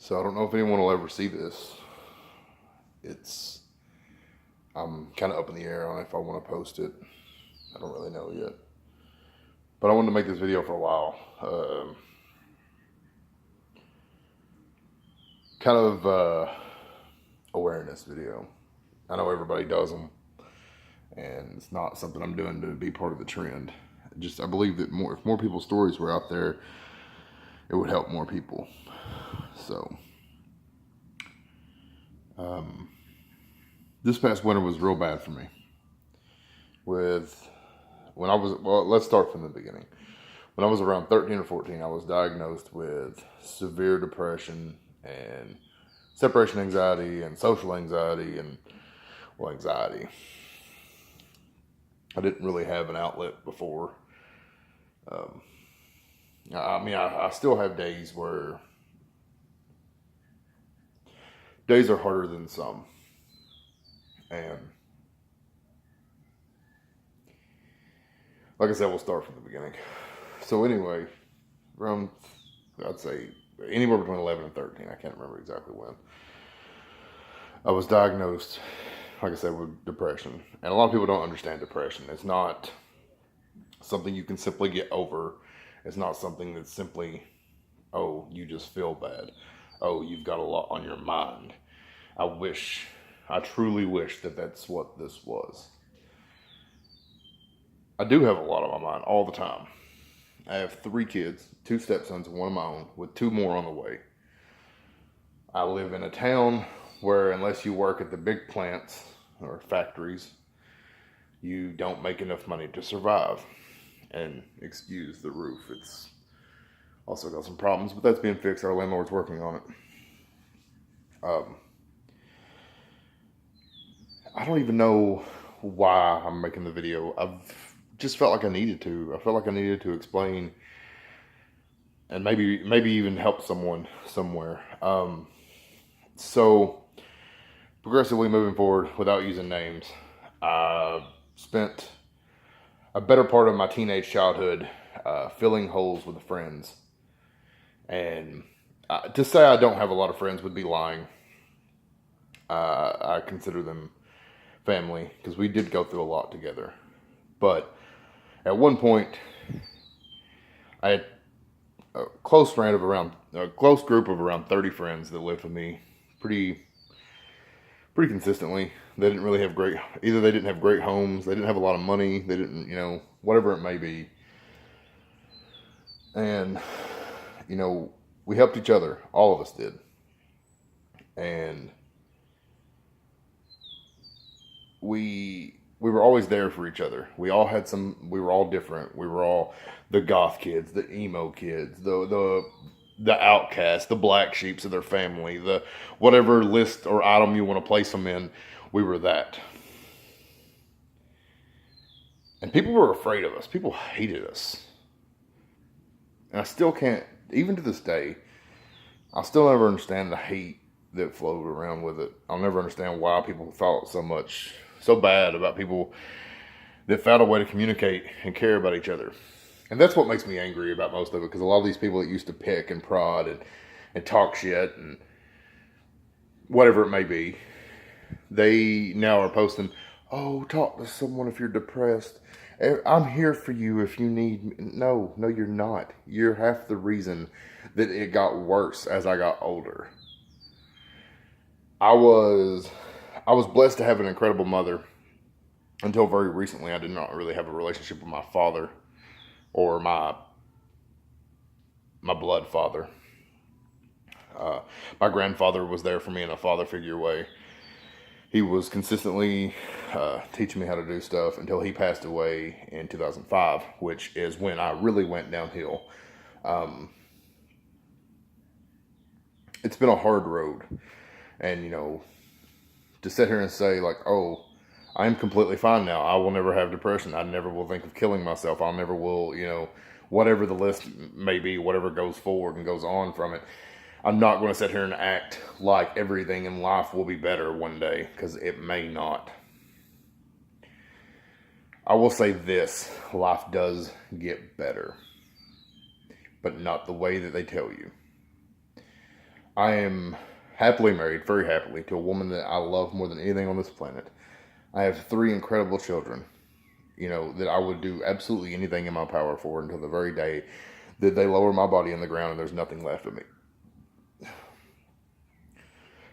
So I don't know if anyone will ever see this. I'm kind of up in the air on if I want to post it. I don't really know yet. But I wanted to make this video for a while. Kind of awareness video. I know everybody does them. And it's not something I'm doing to be part of the trend. I believe that if more people's stories were out there, it would help more people. So, this past winter was real bad for me. Let's start from the beginning. When I was around 13 or 14, I was diagnosed with severe depression and separation anxiety and social anxiety and, anxiety. I didn't really have an outlet before. I still have days where days are harder than some. And like I said, we'll start from the beginning. So anyway, I'd say anywhere between 11 and 13. I can't remember exactly when. I was diagnosed, like I said, with depression. And a lot of people don't understand depression. It's not something you can simply get over. It's not something that's simply, oh, you just feel bad. Oh, you've got a lot on your mind. I truly wish that that's what this was. I do have a lot on my mind all the time. I have 3 kids, 2 stepsons, and 1 of my own, with 2 more on the way. I live in a town where unless you work at the big plants or factories, you don't make enough money to survive. And excuse the roof, it's also got some problems, but that's being fixed. Our landlord's working on it. I don't even know why I'm making the video. I've just felt like I needed to. I felt like I needed to explain and maybe even help someone somewhere. So progressively moving forward without using names, I spent a better part of my teenage childhood filling holes with friends. And to say I don't have a lot of friends would be lying. I consider them family because we did go through a lot together. But at one point, I had a close group of around 30 friends that lived with me pretty consistently. They didn't really have either they didn't have great homes, they didn't have a lot of money, they didn't, whatever it may be. And, we helped each other. All of us did. And we were always there for each other. We were all different. We were all the goth kids, the emo kids, the outcasts, the black sheeps of their family, the whatever list or item you want to place them in, we were that. And people were afraid of us. People hated us. And I still can't, even to this day, I still never understand the hate that flowed around with it. I'll never understand why people thought so bad about people that found a way to communicate and care about each other. And that's what makes me angry about most of it, because a lot of these people that used to pick and prod and talk shit and whatever it may be, they now are posting, oh, talk to someone if you're depressed. I'm here for you if you need me. No, you're not. You're half the reason that it got worse as I got older. I was blessed to have an incredible mother. Until very recently, I did not really have a relationship with my father or my blood father. My grandfather was there for me in a father figure way. He was consistently teaching me how to do stuff until he passed away in 2005, which is when I really went downhill. It's been a hard road. And, to sit here and say like, oh, I'm completely fine now. I will never have depression. I never will think of killing myself. I never will, whatever the list may be, whatever goes forward and goes on from it. I'm not going to sit here and act like everything in life will be better one day, because it may not. I will say this, life does get better, but not the way that they tell you. I am happily married, very happily, to a woman that I love more than anything on this planet. I have 3 incredible children, that I would do absolutely anything in my power for until the very day that they lower my body in the ground and there's nothing left of me.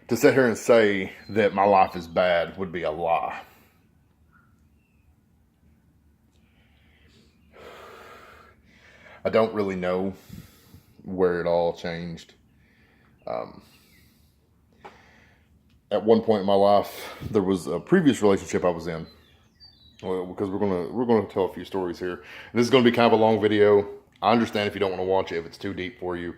To sit here and say that my life is bad would be a lie. I don't really know where it all changed. At one point in my life, there was a previous relationship I was in. Well, because we're gonna tell a few stories here. This is gonna be kind of a long video. I understand if you don't want to watch it, if it's too deep for you,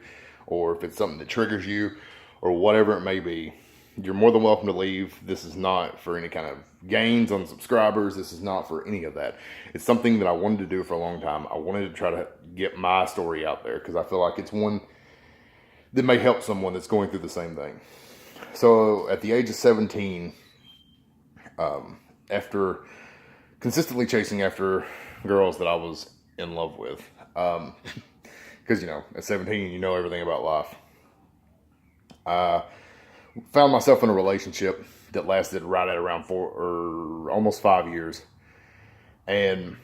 or if it's something that triggers you, or whatever it may be. You're more than welcome to leave. This is not for any kind of gains on subscribers. This is not for any of that. It's something that I wanted to do for a long time. I wanted to try to get my story out there because I feel like it's one that may help someone that's going through the same thing. So at the age of 17, after consistently chasing after girls that I was in love with, because, at 17, everything about life. I found myself in a relationship that lasted right at around 4 or almost 5 years. And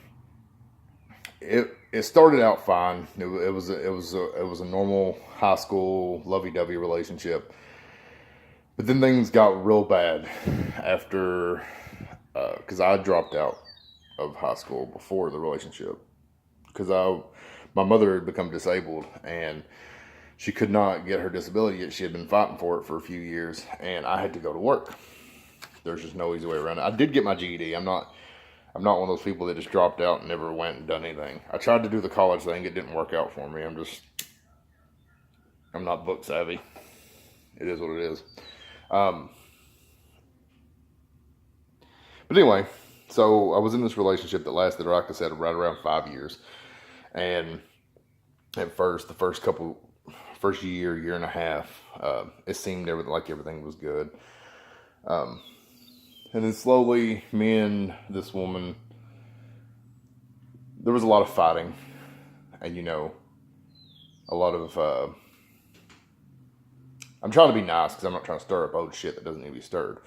it started out fine. It was a normal high school lovey-dovey relationship. But then things got real bad after, because I dropped out of high school before the relationship. Because my mother had become disabled and she could not get her disability yet. She had been fighting for it for a few years, and I had to go to work. There's just no easy way around it. I did get my GED. I'm not one of those people that just dropped out and never went and done anything. I tried to do the college thing. It didn't work out for me. I'm not book savvy. It is what it is. But anyway, so I was in this relationship that lasted, like I said, right around 5 years. And at first, the first year and a half, it seemed like everything was good. And then slowly, me and this woman, there was a lot of fighting. And, a lot of, I'm trying to be nice because I'm not trying to stir up old shit that doesn't need to be stirred.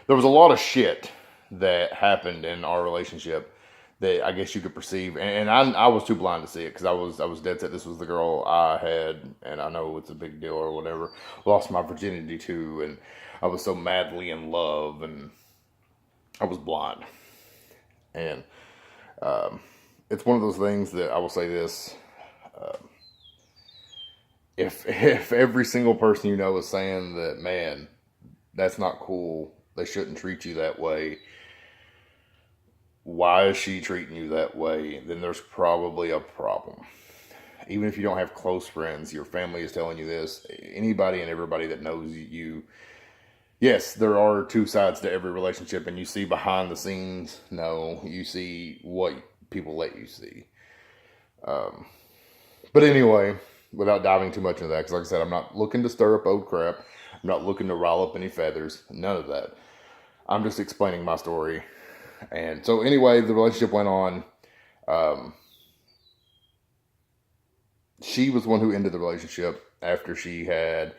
There was a lot of shit that happened in our relationship that I guess you could perceive, and I was too blind to see it because I was dead set this was the girl I had, and I know it's a big deal or whatever, lost my virginity to, and I was so madly in love, and I was blind. And it's one of those things that I will say this, if every single person you know is saying that, man, that's not cool, they shouldn't treat you that way, why is she treating you that way? Then there's probably a problem. Even if you don't have close friends, your family is telling you this. Anybody and everybody that knows you. Yes, there are two sides to every relationship, and you see behind the scenes. No, you see what people let you see. But anyway, without diving too much into that, because like I said, I'm not looking to stir up old crap. I'm not looking to rile up any feathers. None of that. I'm just explaining my story. And so anyway, the relationship went on. She was the one who ended the relationship after she had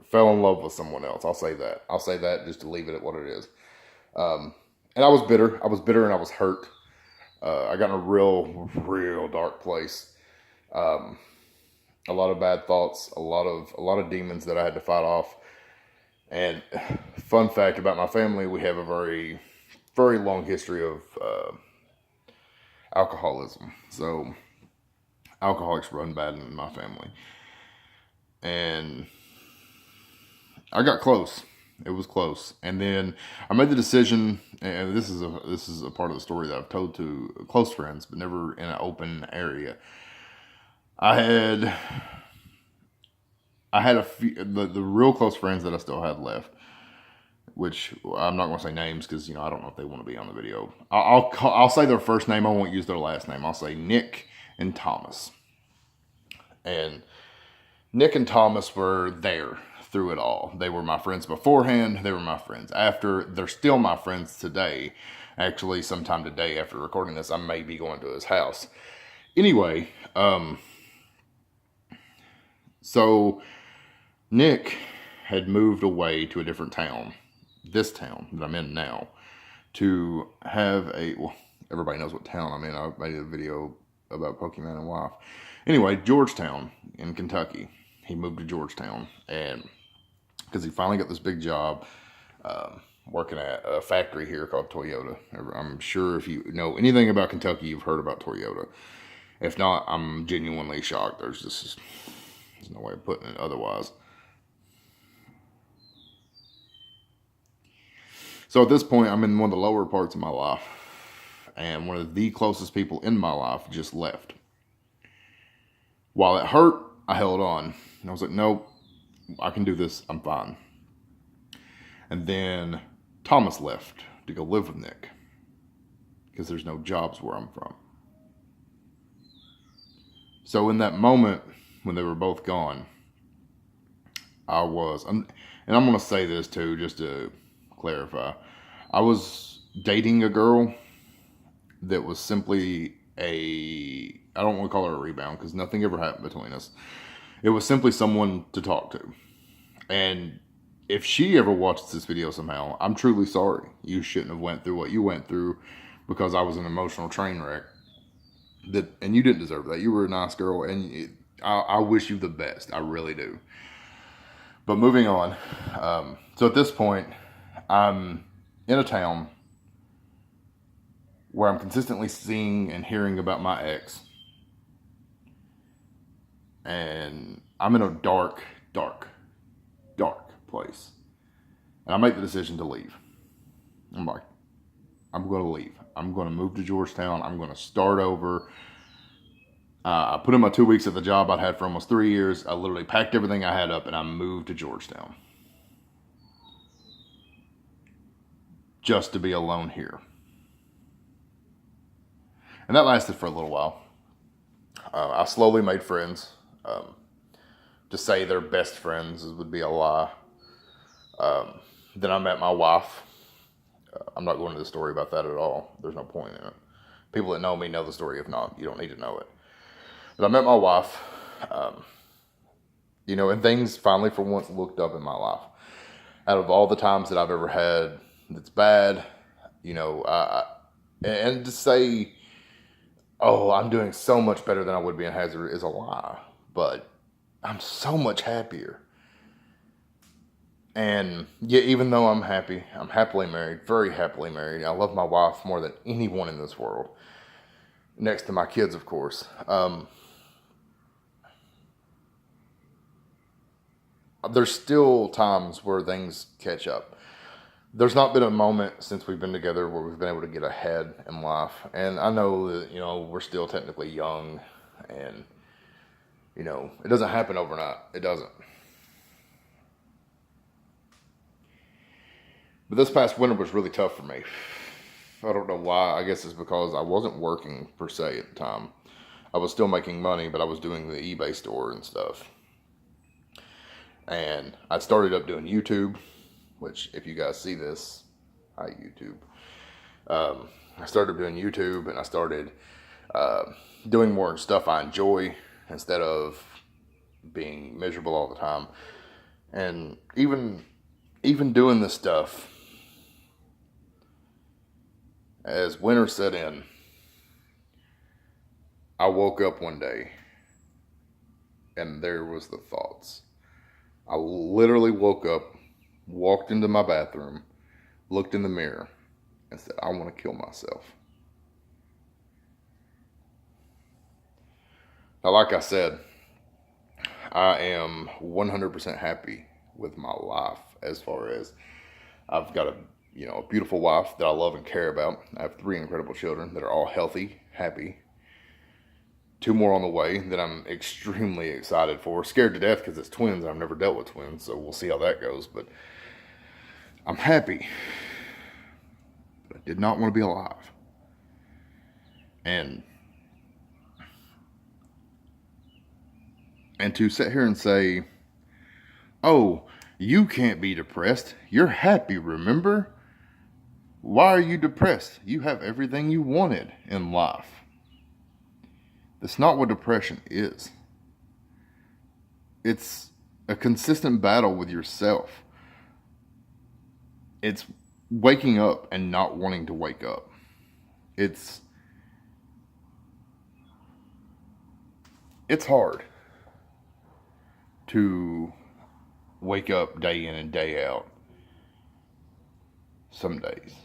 fell in love with someone else. I'll say that just to leave it at what it is. And I was bitter. And I was hurt. I got in a real dark place. A lot of bad thoughts, a lot of demons that I had to fight off. And fun fact about my family, we have a very, very long history of alcoholism. So alcoholics run bad in my family. And I got close. It was close. And then I made the decision, and this is a part of the story that I've told to close friends, but never in an open area. I had a few, the real close friends that I still had left, which I'm not going to say names because, I don't know if they want to be on the video. I'll say their first name. I won't use their last name. I'll say Nick and Thomas. And Nick and Thomas were there through it all. They were my friends beforehand. They were my friends after. They're still my friends today. Actually, sometime today after recording this, I may be going to his house. Anyway, So Nick had moved away to a different town, this town that I'm in now, to have well, everybody knows what town I'm in. I made a video about Pokemon and wife. Anyway, Georgetown in Kentucky. He moved to Georgetown, and because he finally got this big job working at a factory here called Toyota. I'm sure if you know anything about Kentucky, you've heard about Toyota. If not, I'm genuinely shocked. There's no way of putting it otherwise. So at this point, I'm in one of the lower parts of my life, and one of the closest people in my life just left. While it hurt, I held on. And I was like, nope, I can do this. I'm fine. And then Thomas left to go live with Nick because there's no jobs where I'm from. So in that moment when they were both gone, I was, and I'm going to say this too, just to clarify, I was dating a girl that was simply I don't want to call her a rebound because nothing ever happened between us. It was simply someone to talk to. And if she ever watches this video somehow, I'm truly sorry. You shouldn't have went through what you went through because I was an emotional train wreck. And you didn't deserve that. You were a nice girl, and I wish you the best. I really do. But moving on. So at this point, I'm in a town where I'm consistently seeing and hearing about my ex. And I'm in a dark place. And I make the decision to leave. I'm like, I'm going to leave. I'm going to move to Georgetown. I'm going to start over. I put in my 2 weeks at the job I'd had for almost 3 years. I literally packed everything I had up and I moved to Georgetown. Just to be alone here. And that lasted for a little while. I slowly made friends. To say they're best friends would be a lie. Then I met my wife. I'm not going into the story about that at all. There's no point in it. People that know me know the story. If not, you don't need to know it. But I met my wife. And things finally for once looked up in my life. Out of all the times that I've ever had that's bad, and to say, oh, I'm doing so much better than I would be in Hazard is a lie. But I'm so much happier. And yeah, even though I'm happy, I'm happily married, very happily married. I love my wife more than anyone in this world. Next to my kids, of course. There's still times where things catch up. There's not been a moment since we've been together where we've been able to get ahead in life. And I know that, we're still technically young and, it doesn't happen overnight. It doesn't. But this past winter was really tough for me. I don't know why. I guess it's because I wasn't working per se at the time. I was still making money, but I was doing the eBay store and stuff. And I started up doing YouTube, which if you guys see this, hi YouTube. I started doing YouTube and I started doing more stuff I enjoy instead of being miserable all the time. And even doing this stuff, as winter set in, I woke up one day and there was the thoughts. I literally woke up, walked into my bathroom, looked in the mirror, and said, I want to kill myself. Now, like I said, I am 100% happy with my life as far as I've got a beautiful wife that I love and care about. I have 3 incredible children that are all healthy, happy. 2 more on the way that I'm extremely excited for. Scared to death because it's twins. I've never dealt with twins, so we'll see how that goes. But I'm happy. But I did not want to be alive. And to sit here and say, oh, you can't be depressed. You're happy, remember? Why are you depressed? You have everything you wanted in life. That's not what depression is. It's a consistent battle with yourself. It's waking up and not wanting to wake up. It's hard to wake up day in and day out some days.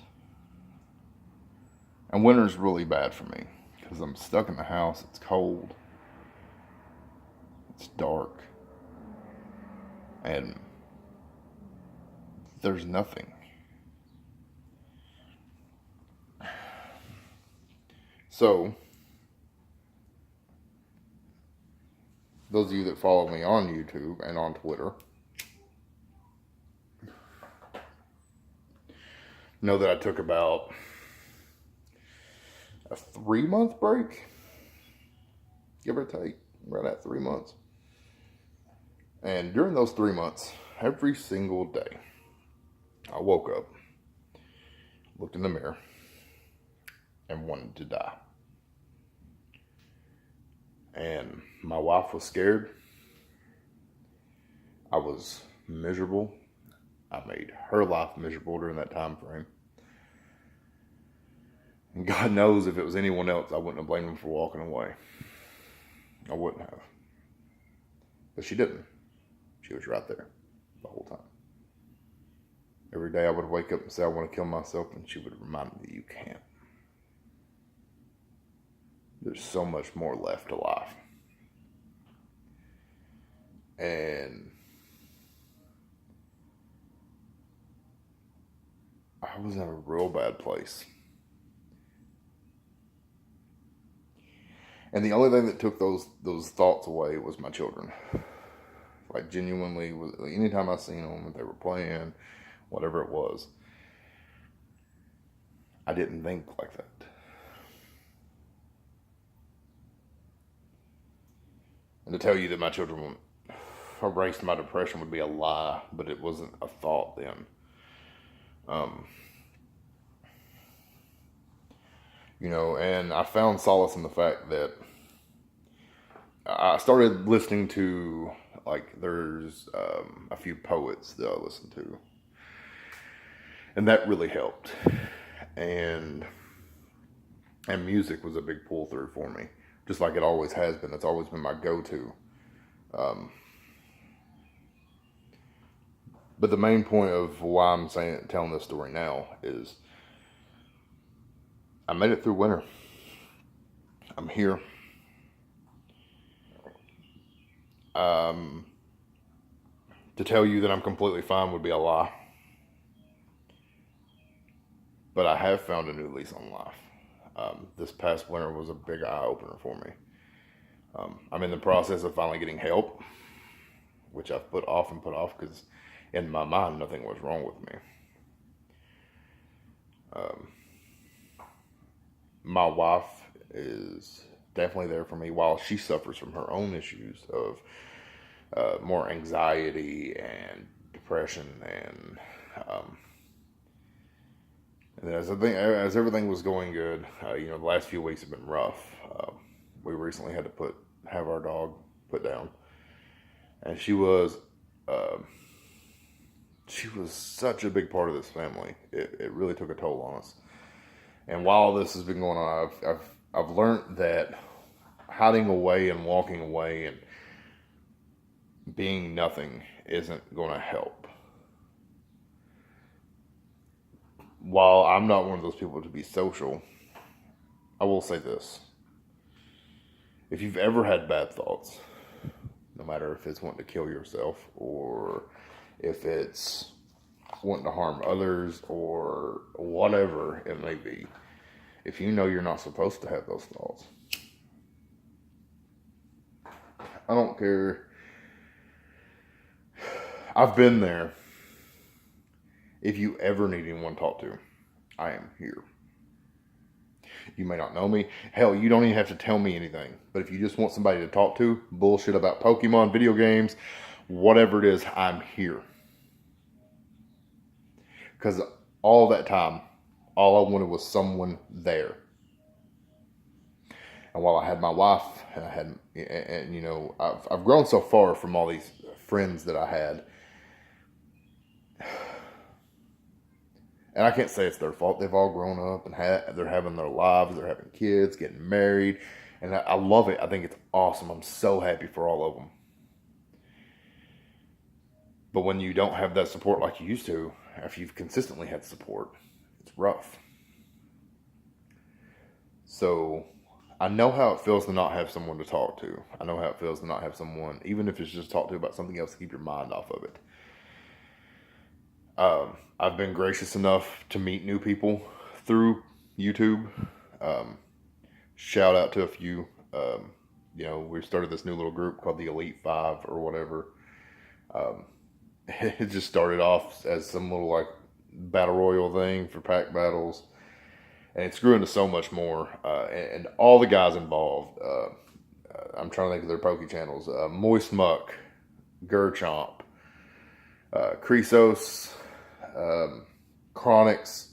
And winter's really bad for me because I'm stuck in the house. It's cold. It's dark. And there's nothing. So, those of you that follow me on YouTube and on Twitter know that I took about a 3-month break, give or take, right at 3 months. And during those 3 months, every single day, I woke up, looked in the mirror, and wanted to die. And my wife was scared. I was miserable. I made her life miserable during that time frame. And God knows if it was anyone else, I wouldn't have blamed him for walking away. I wouldn't have. But she didn't. She was right there the whole time. Every day I would wake up and say, I want to kill myself, and she would remind me that you can't. There's so much more left to life. And I was in a real bad place. And the only thing that took those thoughts away was my children. Like, genuinely, anytime I seen them, if they were playing, whatever it was, I didn't think like that. And to tell you that my children erased my depression would be a lie, but it wasn't a thought then. And I found solace in the fact that I started listening to, there's a few poets that I listen to. And that really helped. And music was a big pull through for me. Just like it always has been. It's always been my go-to. But the main point of why I'm telling this story now is I made it through winter. I'm here. To tell you that I'm completely fine would be a lie. But I have found a new lease on life. This past winter was a big eye-opener for me. I'm in the process of finally getting help, which I've put off because in my mind, nothing was wrong with me. My wife is definitely there for me while she suffers from her own issues of more anxiety and depression and as everything was going good, the last few weeks have been rough. We recently had to have our dog put down, and she was such a big part of this family. It really took a toll on us. And while this has been going on, I've learned that hiding away and walking away and being nothing isn't going to help. While I'm not one of those people to be social, I will say this. If you've ever had bad thoughts, no matter if it's wanting to kill yourself or if it's wanting to harm others or whatever it may be, if you know you're not supposed to have those thoughts, I don't care. I've been there. If you ever need anyone to talk to, I am here. You may not know me. Hell, you don't even have to tell me anything. But if you just want somebody to talk to, bullshit about Pokemon, video games, whatever it is, I'm here. Because all that time, all I wanted was someone there. And while I had my wife, and you know, I've grown so far from all these friends that I had. And I can't say it's their fault. They've all grown up and they're having their lives. They're having kids, getting married. And I love it. I think it's awesome. I'm so happy for all of them. But when you don't have that support like you used to, after you've consistently had support, it's rough. So I know how it feels to not have someone to talk to. I know how it feels to not have someone, even if it's just talk to about something else, to keep your mind off of it. I've been gracious enough to meet new people through YouTube. Shout out to a few. You know, we started this new little group called the Elite Five or whatever. It just started off as some little like battle royal thing for pack battles, and it's grew into so much more. And all the guys involved, I'm trying to think of their Poke channels: Moist Muck, Gurchomp, Creasos, Chronics.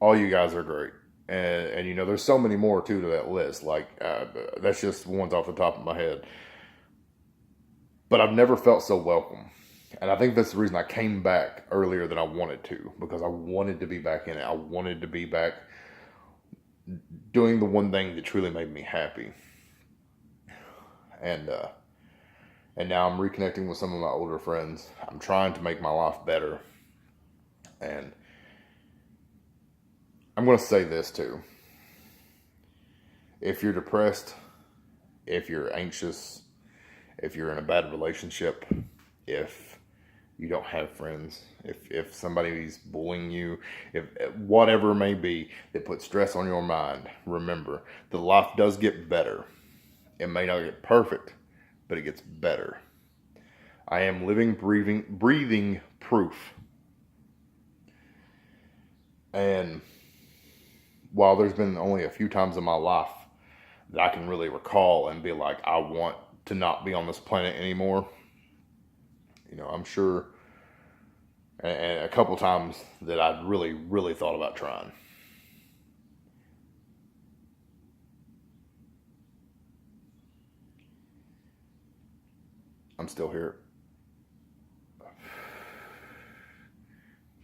All you guys are great. And you know, there's so many more too to that list. Like, that's just ones off the top of my head. But I've never felt so welcome. And I think that's the reason I came back earlier than I wanted to. Because I wanted to be back in it. I wanted to be back doing the one thing that truly made me happy. And now I'm reconnecting with some of my older friends. I'm trying to make my life better. And I'm going to say this too. If you're depressed, if you're anxious, if you're in a bad relationship, if you don't have friends, if somebody's bullying you, if whatever it may be that puts stress on your mind, remember, the life does get better. It may not get perfect, but it gets better. I am living, breathing proof. And while there's been only a few times in my life that I can really recall and be like, I want to not be on this planet anymore, you know, I'm sure, and a couple times that I'd really, really thought about trying. I'm still here.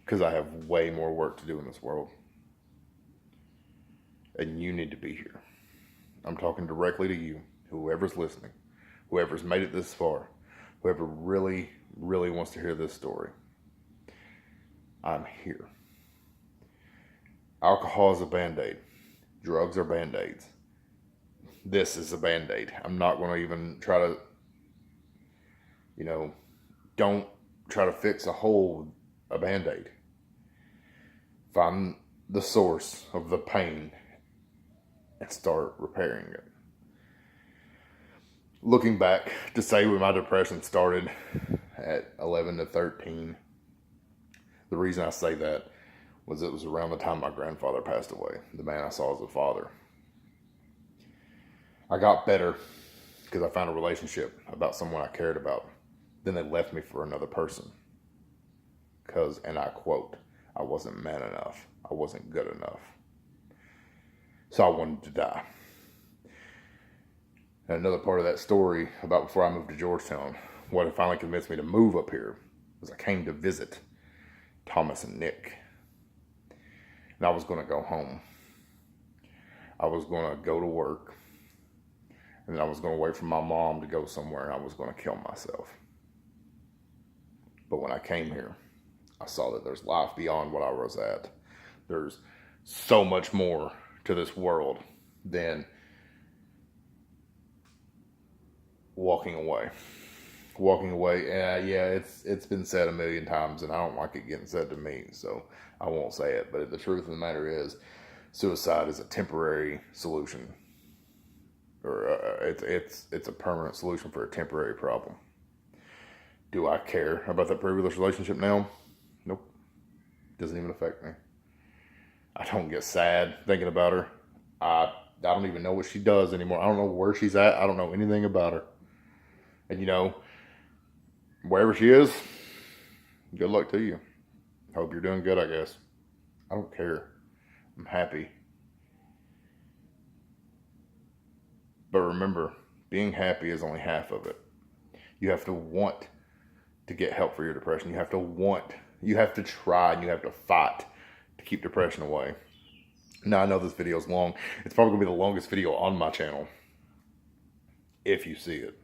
Because I have way more work to do in this world. And you need to be here. I'm talking directly to you, whoever's listening, whoever's made it this far, whoever really, really wants to hear this story. I'm here. Alcohol is a Band-Aid. Drugs are Band-Aids. This is a Band-Aid. I'm not going to even try to, you know, don't try to fix a Band-Aid. Find the source of the pain and start repairing it. Looking back to say when my depression started at 11 to 13, the reason I say that was it was around the time my grandfather passed away, the man I saw as a father. I got better because I found a relationship about someone I cared about. Then they left me for another person. Because, and I quote, I wasn't man enough. I wasn't good enough. So I wanted to die. And another part of that story about before I moved to Georgetown, what finally convinced me to move up here was I came to visit Thomas and Nick. And I was going to go home. I was going to go to work. And then I was going to wait for my mom to go somewhere and I was going to kill myself. But when I came here, I saw that there's life beyond what I was at. There's so much more to this world than walking away. Walking away, yeah, it's been said a million times, and I don't like it getting said to me, so I won't say it. But the truth of the matter is, suicide is a temporary solution, or it's a permanent solution for a temporary problem. Do I care about that previous relationship now? Nope. Doesn't even affect me. I don't get sad thinking about her. I don't even know what she does anymore. I don't know where she's at. I don't know anything about her. And you know, wherever she is, good luck to you. Hope you're doing good, I guess. I don't care. I'm happy. But remember, being happy is only half of it. You have to want to get help for your depression. You have to try, and you have to fight to keep depression away. Now, I know this video is long. It's probably going to be the longest video on my channel, if you see it.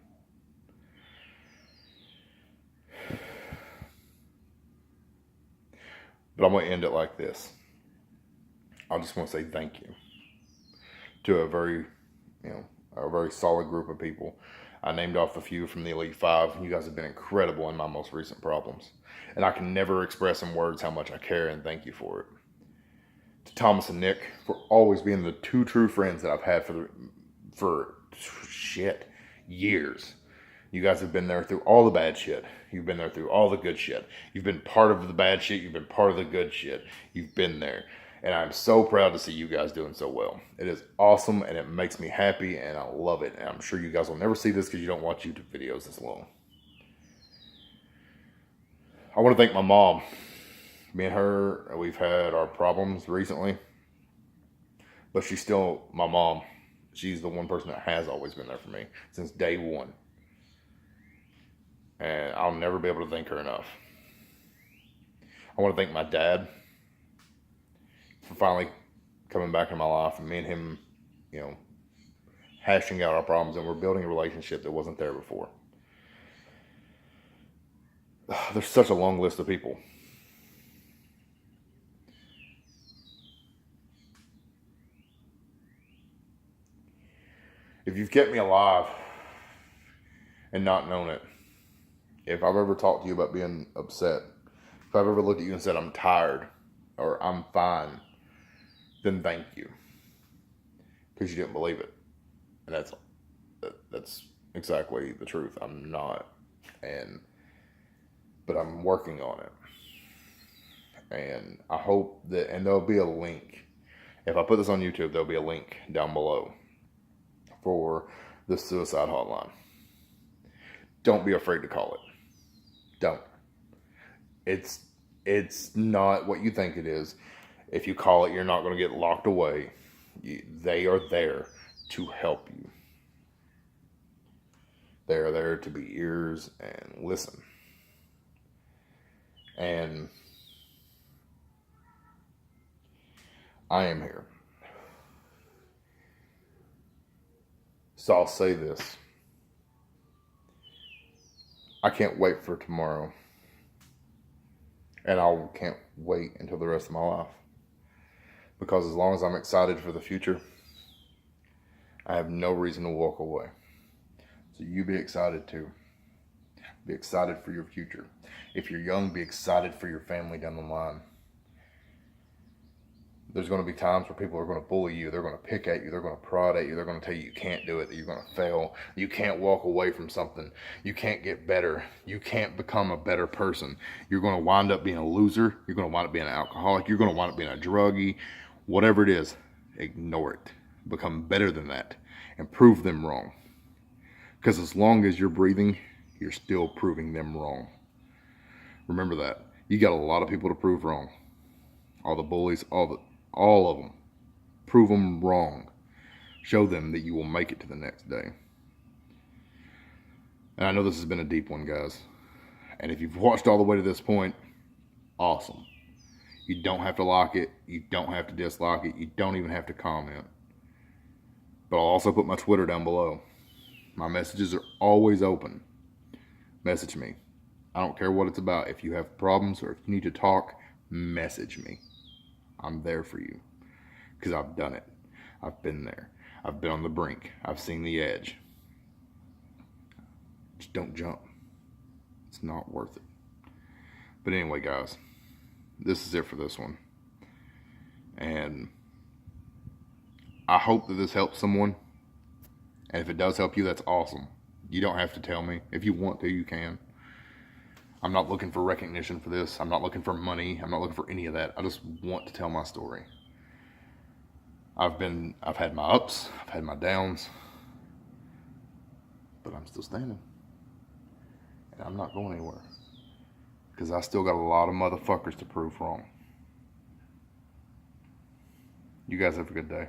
But I'm going to end it like this. I just want to say thank you to a very solid group of people. I named off a few from the Elite Five. You guys have been incredible in my most recent problems. And I can never express in words how much I care, and thank you for it. To Thomas and Nick for always being the two true friends that I've had for years. You guys have been there through all the bad shit. You've been there through all the good shit. You've been part of the bad shit. You've been part of the good shit. You've been there. And I'm so proud to see you guys doing so well. It is awesome, and it makes me happy, and I love it. And I'm sure you guys will never see this because you don't watch YouTube videos this long. I want to thank my mom. Me and her, we've had our problems recently, but she's still my mom. She's the one person that has always been there for me since day one. And I'll never be able to thank her enough. I want to thank my dad for finally coming back in my life, and me and him, hashing out our problems, and we're building a relationship that wasn't there before. There's such a long list of people. If you've kept me alive and not known it, if I've ever talked to you about being upset, if I've ever looked at you and said I'm tired or I'm fine, then thank you, because you didn't believe it. And that's exactly the truth. I'm not, but I'm working on it. And I hope that, and there'll be a link. If I put this on YouTube, there'll be a link down below for the suicide hotline. Don't be afraid to call it. Don't. It's not what you think it is. If you call it, you're not going to get locked away. They are there to help you. They are there to be ears and listen. And I am here. So I'll say this. I can't wait for tomorrow. And I can't wait until the rest of my life. Because as long as I'm excited for the future, I have no reason to walk away. So you be excited too. Be excited for your future. If you're young, be excited for your family down the line. There's going to be times where people are going to bully you. They're going to pick at you. They're going to prod at you. They're going to tell you you can't do it, that you're going to fail. You can't walk away from something. You can't get better. You can't become a better person. You're going to wind up being a loser. You're going to wind up being an alcoholic. You're going to wind up being a druggie. Whatever it is, ignore it. Become better than that and prove them wrong. Because as long as you're breathing, you're still proving them wrong. Remember that. You got a lot of people to prove wrong. All the bullies, all of them. Prove them wrong. Show them that you will make it to the next day. And I know this has been a deep one, guys. And if you've watched all the way to this point, awesome. You don't have to like it. You don't have to dislike it. You don't even have to comment. But I'll also put my Twitter down below. My messages are always open. Message me. I don't care what it's about. If you have problems or if you need to talk, message me. I'm there for you. Because I've done it. I've been there. I've been on the brink. I've seen the edge. Just don't jump. It's not worth it. But anyway, guys, this is it for this one. And I hope that this helps someone. And if it does help you, that's awesome. You don't have to tell me. If you want to, you can. I'm not looking for recognition for this. I'm not looking for money. I'm not looking for any of that. I just want to tell my story. I've had my ups. I've had my downs. But I'm still standing. And I'm not going anywhere. Because I still got a lot of motherfuckers to prove wrong. You guys have a good day.